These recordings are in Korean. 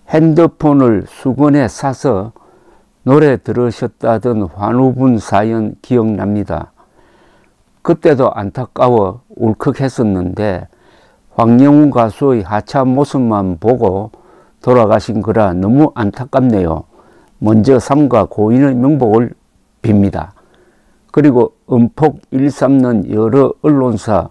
핸드폰을 수건에 싸서 노래 들으셨다던 환우분 사연 기억납니다. 그때도 안타까워 울컥했었는데 황영훈 가수의 하찮은 모습만 보고 돌아가신 거라 너무 안타깝네요. 먼저 삼가 고인의 명복을 빕니다. 그리고 음폭 일삼는 여러 언론사,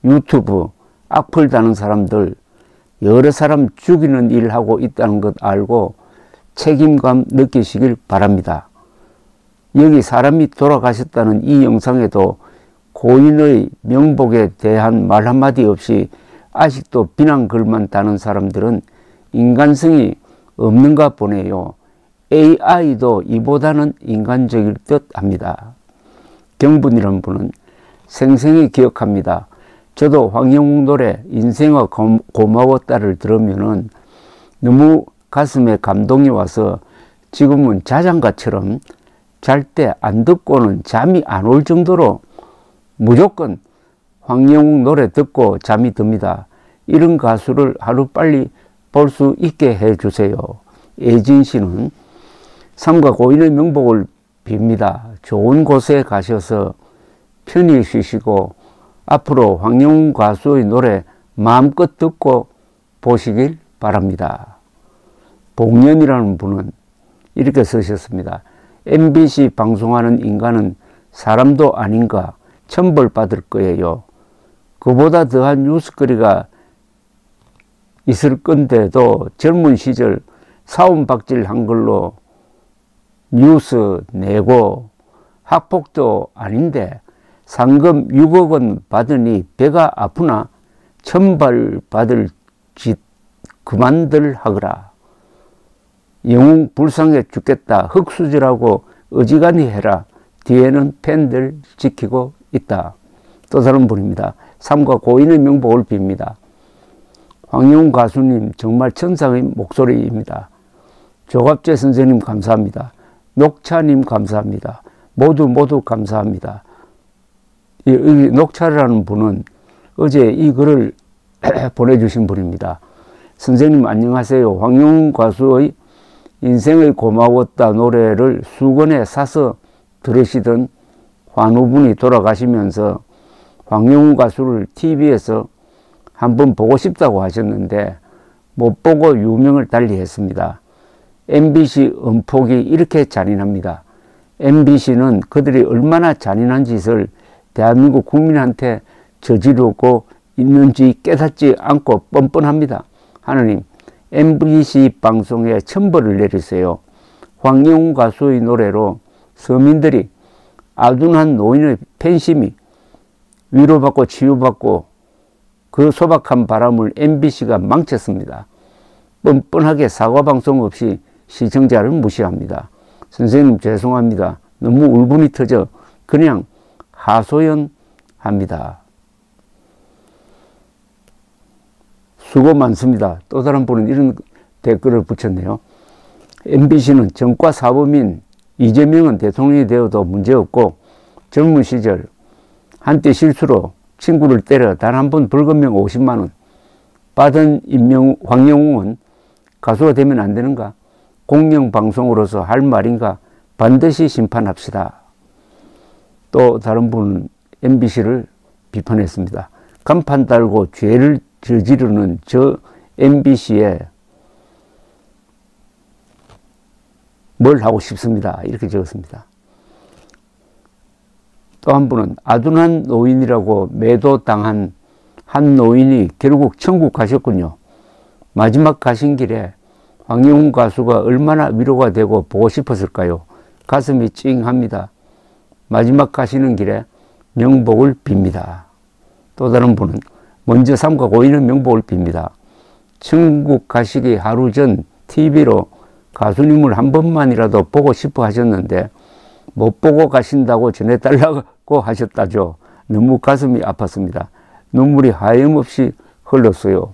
유튜브, 악플 다는 사람들 여러 사람 죽이는 일 하고 있다는 것 알고 책임감 느끼시길 바랍니다. 여기 사람이 돌아가셨다는 이 영상에도 고인의 명복에 대한 말 한마디 없이 아직도 비난글만 다는 사람들은 인간성이 없는가 보네요. AI도 이보다는 인간적일 듯 합니다. 경분이라는 분은 생생히 기억합니다. 저도 황영웅 노래 인생아 고마웠다를 들으면은 너무 가슴에 감동이 와서 지금은 자장가처럼 잘 때 안 듣고는 잠이 안 올 정도로 무조건 황영웅 노래 듣고 잠이 듭니다. 이런 가수를 하루빨리 볼 수 있게 해주세요. 예진 씨는 삼가 고인의 명복을 빕니다. 좋은 곳에 가셔서 편히 쉬시고 앞으로 황영웅 가수의 노래 마음껏 듣고 보시길 바랍니다. 봉년이라는 분은 이렇게 쓰셨습니다. MBC 방송하는 인간은 사람도 아닌가 천벌받을 거예요. 그보다 더한 뉴스거리가 있을 건데도 젊은 시절 사원박질한 걸로 뉴스 내고 학폭도 아닌데 상금 6억 원 받으니 배가 아프나 천벌받을 짓 그만들 하거라. 영웅 불쌍해 죽겠다. 흙수저라고 어지간히 해라. 뒤에는 팬들 지키고 있다. 또 다른 분입니다. 삼가 고인의 명복을 빕니다. 황영웅 가수님 정말 천상의 목소리입니다. 조갑재 선생님 감사합니다. 녹차님 감사합니다. 모두 감사합니다. 이 녹차라는 분은 어제 이 글을 보내주신 분입니다. 선생님 안녕하세요. 황영웅 가수의 인생의 고마웠다 노래를 수건에 싸서 들으시던 환우분이 돌아가시면서 황영웅 가수를 TV에서 한번 보고 싶다고 하셨는데 못 보고 유명을 달리했습니다. MBC 음폭이 이렇게 잔인합니다. MBC는 그들이 얼마나 잔인한 짓을 대한민국 국민한테 저지르고 있는지 깨닫지 않고 뻔뻔합니다. 하느님, MBC 방송에 천벌을 내리세요. 황영웅 가수의 노래로 서민들이 아둔한 노인의 팬심이 위로받고 치유받고 그 소박한 바람을 MBC가 망쳤습니다. 뻔뻔하게 사과방송 없이 시청자를 무시합니다. 선생님 죄송합니다. 너무 울분이 터져 그냥 하소연합니다. 수고 많습니다. 또 다른 분은 이런 댓글을 붙였네요. MBC는 정과 사범인 이재명은 대통령이 되어도 문제없고 젊은 시절 한때 실수로 친구를 때려 단 한 번 벌금형 50만 원 받은 황영웅은 가수가 되면 안 되는가? 공영방송으로서 할 말인가? 반드시 심판합시다. 또 다른 분은 MBC를 비판했습니다. 간판 달고 죄를 저지르는 저 MBC에 뭘 하고 싶습니다. 이렇게 적었습니다. 또 한 분은 아둔한 노인이라고 매도당한 한 노인이 결국 천국 가셨군요. 마지막 가신 길에 황영웅 가수가 얼마나 위로가 되고 보고 싶었을까요? 가슴이 찡합니다. 마지막 가시는 길에 명복을 빕니다. 또 다른 분은 먼저 삼가 고인의 명복을 빕니다. 천국 가시기 하루 전 TV로 가수님을 한 번만이라도 보고 싶어 하셨는데 못 보고 가신다고 전해달라고 하셨다죠. 너무 가슴이 아팠습니다. 눈물이 하염없이 흘렀어요.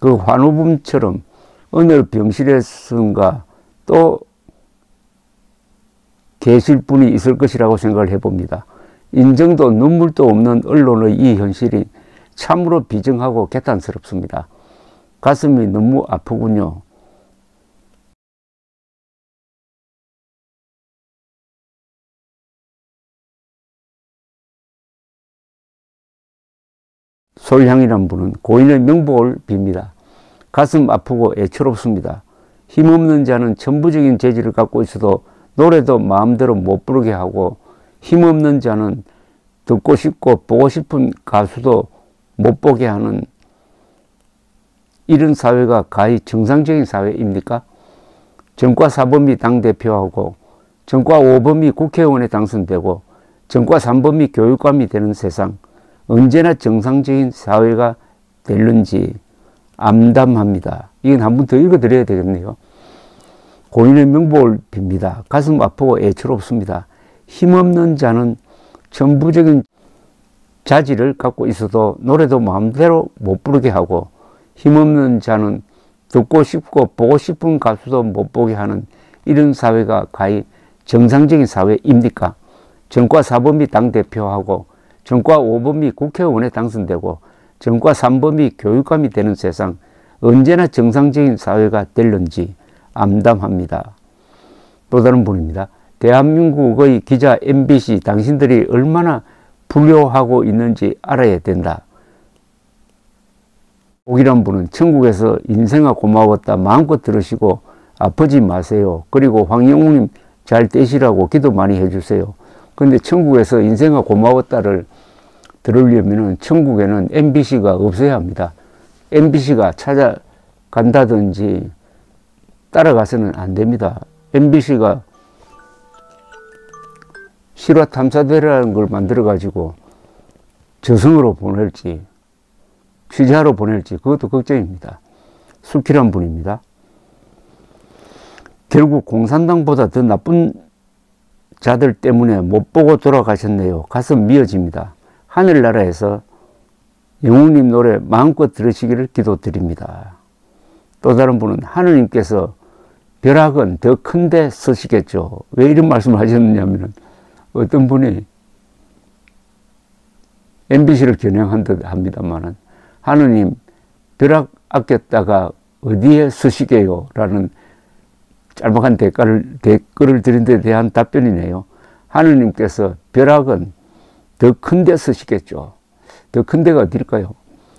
그 환우분처럼 어느 병실에선가 또 계실 분이 있을 것이라고 생각을 해봅니다. 인정도 눈물도 없는 언론의 이 현실이 참으로 비정하고 개탄스럽습니다. 가슴이 너무 아프군요. 솔향이란 분은 고인의 명복을 빕니다. 가슴 아프고 애처롭습니다. 힘없는 자는 천부적인 재질을 갖고 있어도 노래도 마음대로 못 부르게 하고, 힘없는 자는 듣고 싶고 보고 싶은 가수도 못 보게 하는 이런 사회가 가히 정상적인 사회입니까? 전과 4범이 당대표하고 전과 5범이 국회의원에 당선되고 전과 3범이 교육감이 되는 세상, 언제나 정상적인 사회가 될는지 암담합니다. 이건 한 번 더 읽어드려야 되겠네요. 고인의 명복을 빕니다. 가슴 아프고 애처롭습니다. 힘없는 자는 천부적인 자질을 갖고 있어도 노래도 마음대로 못 부르게 하고, 힘없는 자는 듣고 싶고 보고 싶은 가수도 못 보게 하는 이런 사회가 가히 정상적인 사회입니까? 전과 4범이 당대표하고 전과 5범이 국회의원에 당선되고 전과 3범이 교육감이 되는 세상, 언제나 정상적인 사회가 될는지 암담합니다. 또 다른 분입니다. 대한민국의 기자 MBC, 당신들이 얼마나 불효하고 있는지 알아야 된다. 옥이란 분은 천국에서 인생아 고마웠다 마음껏 들으시고 아프지 마세요. 그리고 황영웅님 잘 되시라고 기도 많이 해주세요. 그런데 천국에서 인생아 고마웠다를 들으려면 천국에는 MBC가 없어야 합니다. MBC가 찾아간다든지 따라가서는 안 됩니다. MBC가 실화탐사대라는 걸 만들어가지고 저승으로 보낼지 취재하러 보낼지 그것도 걱정입니다. 숙희란 분입니다. 결국 공산당보다 더 나쁜 자들 때문에 못 보고 돌아가셨네요. 가슴 미어집니다. 하늘나라에서 영웅님 노래 마음껏 들으시기를 기도드립니다. 또 다른 분은 하느님께서 벼락은 더 큰데 쓰시겠죠. 왜 이런 말씀을 하셨느냐면 어떤 분이 MBC를 겨냥한 듯 합니다만은, 하느님 벼락 아꼈다가 어디에 쓰시게요? 라는 짤막한 댓글을 드린 데 대한 답변이네요. 하느님께서 벼락은 더 큰 데 쓰시겠죠. 더 큰 데가 어딜까요?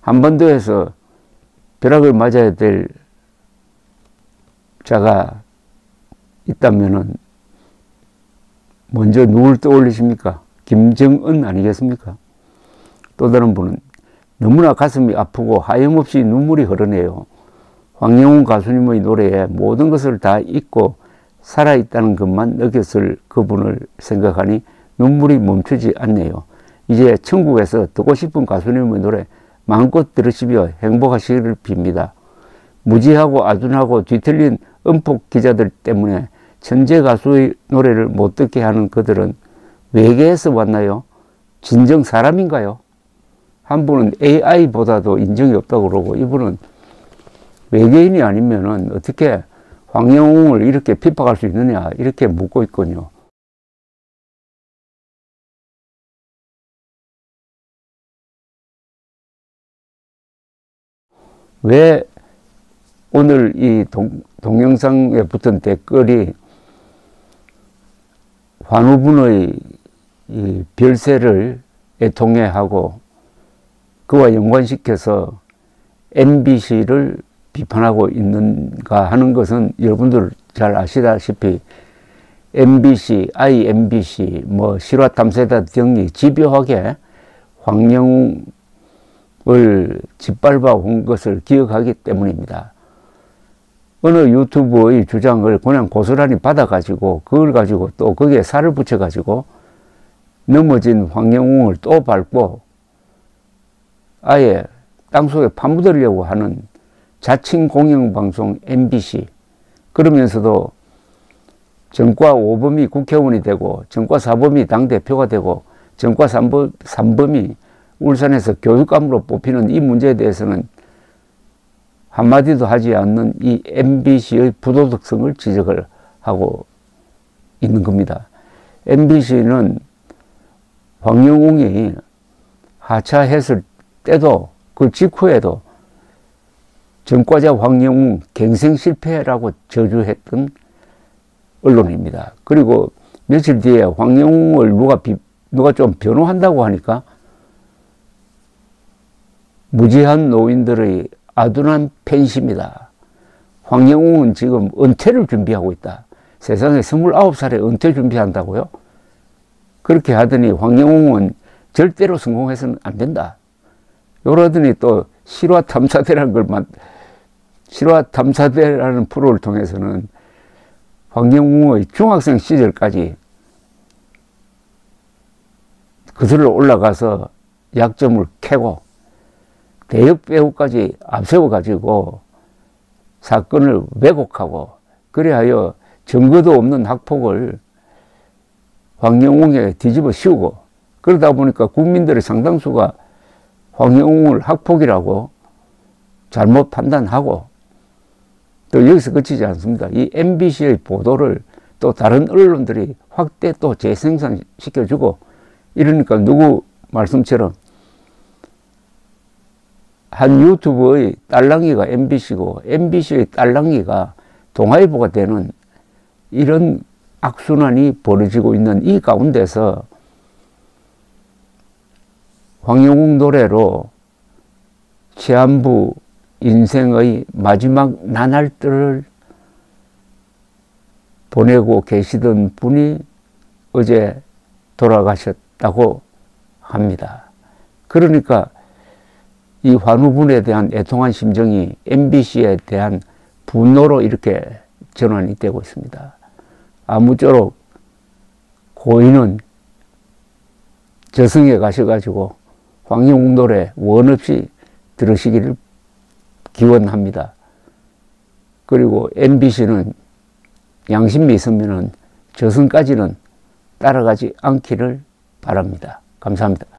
한반도에서 벼락을 맞아야 될 자가 있다면은 먼저 누굴 떠올리십니까? 김정은 아니겠습니까? 또 다른 분은 너무나 가슴이 아프고 하염없이 눈물이 흐르네요. 황영웅 가수님의 노래에 모든 것을 다 잊고 살아있다는 것만 느꼈을 그분을 생각하니 눈물이 멈추지 않네요. 이제 천국에서 듣고 싶은 가수님의 노래 마음껏 들으시며 행복하시기를 빕니다. 무지하고 아둔하고 뒤틀린 은폭 기자들 때문에 천재 가수의 노래를 못 듣게 하는 그들은 외계에서 왔나요? 진정 사람인가요? 한 분은 AI보다도 인정이 없다고 그러고, 이분은 외계인이 아니면은 어떻게 황영웅을 이렇게 핍박할 수 있느냐 이렇게 묻고 있군요. 왜 오늘 이 동영상에 붙은 댓글이 환우분의 이 별세를 애통해하고 그와 연관시켜서 MBC를 비판하고 있는가 하는 것은 여러분들 잘 아시다시피 MBC, IMBC, 실화탐사다 등이 집요하게 황영웅을 짓밟아 온 것을 기억하기 때문입니다. 어느 유튜브의 주장을 그냥 고스란히 받아가지고 그걸 가지고 또 거기에 살을 붙여가지고 넘어진 황영웅을 또 밟고 아예 땅속에 파묻으려고 하는 자칭 공영방송 MBC, 그러면서도 전과 5범이 국회의원이 되고 전과 4범이 당대표가 되고 전과 3범이 울산에서 교육감으로 뽑히는 이 문제에 대해서는 한마디도 하지 않는 이 MBC의 부도덕성을 지적을 하고 있는 겁니다. MBC는 황영웅이 하차했을 때도 그 직후에도 전과자 황영웅 갱생 실패라고 저주했던 언론입니다. 그리고 며칠 뒤에 황영웅을 누가 좀 변호한다고 하니까 무지한 노인들의 아둔한 팬심이다. 황영웅은 지금 은퇴를 준비하고 있다. 세상에 29살에 은퇴 준비한다고요? 그렇게 하더니 황영웅은 절대로 성공해서는 안 된다. 이러더니 또 실화탐사대라는 프로를 통해서는 황영웅의 중학생 시절까지 그들로 올라가서 약점을 캐고 대역 배우까지 앞세워가지고 사건을 왜곡하고 그래하여 증거도 없는 학폭을 황영웅에 뒤집어 씌우고 그러다 보니까 국민들의 상당수가 황영웅을 학폭이라고 잘못 판단하고 또 여기서 그치지 않습니다. 이 MBC의 보도를 또 다른 언론들이 확대 또 재생산시켜주고 이러니까 누구 말씀처럼 한 유튜브의 딸랑이가 MBC고 MBC의 딸랑이가 동아일보가 되는 이런 악순환이 벌어지고 있는 이 가운데서 황영웅 노래로 시한부 인생의 마지막 나날들을 보내고 계시던 분이 어제 돌아가셨다고 합니다. 그러니까 이 환우분에 대한 애통한 심정이 MBC에 대한 분노로 이렇게 전환이 되고 있습니다. 아무쪼록 고인은 저승에 가셔가지고 황영웅 노래 원 없이 들으시기를 기원합니다. 그리고 MBC는 양심이 있으면은 저승까지는 따라가지 않기를 바랍니다. 감사합니다.